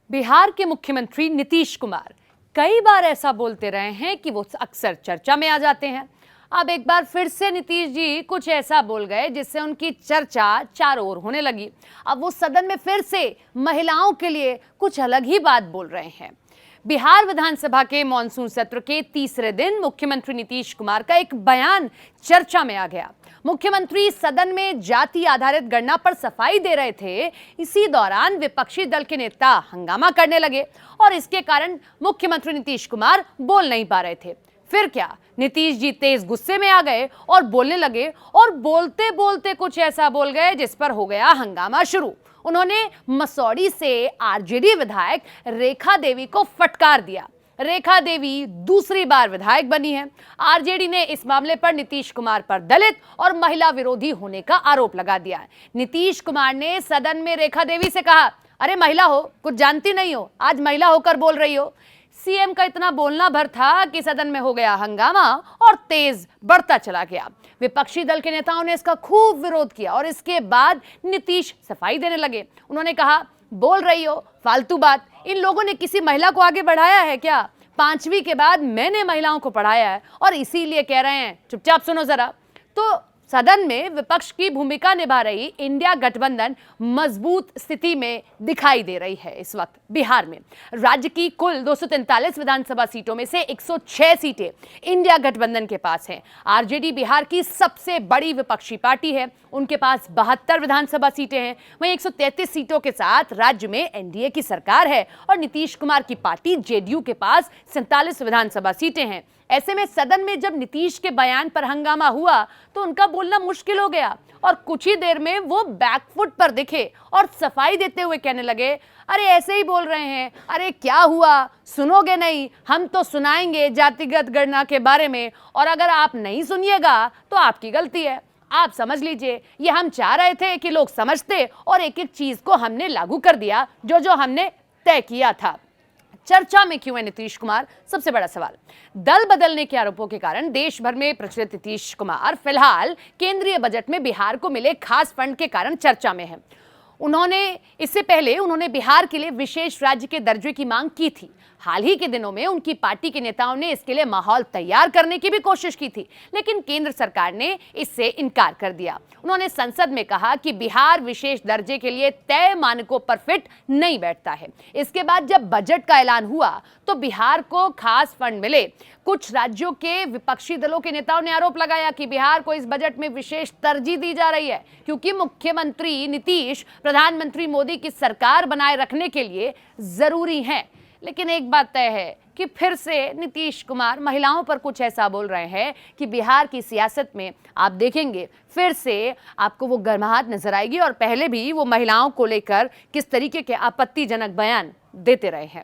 बिहार के मुख्यमंत्री नीतीश कुमार कई बार ऐसा बोलते रहे हैं कि वो अक्सर चर्चा में आ जाते हैं। अब एक बार फिर से नीतीश जी कुछ ऐसा बोल गए जिससे उनकी चर्चा चारों ओर होने लगी। अब वो सदन में फिर से महिलाओं के लिए कुछ अलग ही बात बोल रहे हैं। बिहार विधानसभा के मॉनसून सत्र के तीसरे दिन मुख्यमंत्री नीतीश कुमार का एक बयान चर्चा में आ गया। मुख्यमंत्री सदन में जाति आधारित गणना पर सफाई दे रहे थे। इसी दौरान विपक्षी दल के नेता हंगामा करने लगे और इसके कारण मुख्यमंत्री नीतीश कुमार बोल नहीं पा रहे थे। फिर क्या, नीतीश जी तेज गुस्से में आ गए और बोलने लगे और बोलते बोलते कुछ ऐसा बोल गए जिस पर हो गया हंगामा शुरू। उन्होंने मसौड़ी से आरजेडी विधायक रेखा देवी को फटकार दिया। रेखा देवी दूसरी बार विधायक बनी है। आरजेडी ने इस मामले पर नीतीश कुमार पर दलित और महिला विरोधी होने का आरोप लगा दिया है। नीतीश कुमार ने सदन में रेखा देवी से कहा, अरे महिला हो, कुछ जानती नहीं हो, आज महिला होकर बोल रही हो। सीएम का इतना बोलना भर था कि सदन में हो गया हंगामा और तेज बढ़ता चला गया। विपक्षी दल के नेताओं ने इसका खूब विरोध किया और इसके बाद नीतीश सफाई देने लगे। उन्होंने कहा, बोल रही हो फालतू बात, इन लोगों ने किसी महिला को आगे बढ़ाया है क्या? 5वीं के बाद मैंने महिलाओं को पढ़ाया है और इसीलिए कह रहे हैं, चुपचाप सुनो जरा। तो सदन में विपक्ष की भूमिका निभा रही इंडिया गठबंधन मजबूत स्थिति में दिखाई दे रही है। इस वक्त बिहार में राज्य की कुल 243 विधानसभा सीटों में से 106 सीटें इंडिया गठबंधन के पास हैं। आरजेडी बिहार की सबसे बड़ी विपक्षी पार्टी है, उनके पास 72 विधानसभा सीटें हैं। वहीं 133 सीटों के साथ राज्य में एनडीए की सरकार है और नीतीश कुमार की पार्टी जेडीयू के पास 47 विधानसभा सीटें हैं। ऐसे में सदन में जब नीतीश के बयान पर हंगामा हुआ तो उनका बोलना मुश्किल हो गया और कुछ ही देर में वो बैकफुट पर दिखे और सफाई देते हुए कहने लगे, अरे ऐसे ही बोल रहे हैं, अरे क्या हुआ, सुनोगे नहीं? हम तो सुनाएंगे जातिगत गणना के बारे में और अगर आप नहीं सुनिएगा तो आपकी गलती है। आप समझ लीजिए, ये हम चाह रहे थे कि लोग समझते और एक एक चीज को हमने लागू कर दिया जो हमने तय किया था। चर्चा में क्यों है नीतीश कुमार? सबसे बड़ा सवाल। दल बदलने के आरोपों के कारण देश भर में प्रचलित नीतीश कुमार फिलहाल केंद्रीय बजट में बिहार को मिले खास फंड के कारण चर्चा में है। इससे पहले उन्होंने बिहार के लिए विशेष राज्य के दर्जे की मांग की थी। हाल ही के दिनों में उनकी पार्टी के नेताओं ने इसके लिए माहौल तैयार करने की भी कोशिश की थी, लेकिन केंद्र सरकार ने इससे इनकार कर दिया। उन्होंने संसद में कहा कि बिहार विशेष दर्जे के लिए तय मानकों पर फिट नहीं बैठता है। इसके बाद जब बजट का ऐलान हुआ तो बिहार को खास फंड मिले। कुछ राज्यों के विपक्षी दलों के नेताओं ने आरोप लगाया कि बिहार को इस बजट में विशेष तरजीह दी जा रही है क्योंकि मुख्यमंत्री नीतीश प्रधानमंत्री मोदी की सरकार बनाए रखने के लिए जरूरी हैं। लेकिन एक बात तय है कि फिर से नीतीश कुमार महिलाओं पर कुछ ऐसा बोल रहे हैं कि बिहार की सियासत में आप देखेंगे फिर से आपको वो गर्माहट नजर आएगी और पहले भी वो महिलाओं को लेकर किस तरीके के आपत्तिजनक बयान देते रहे हैं।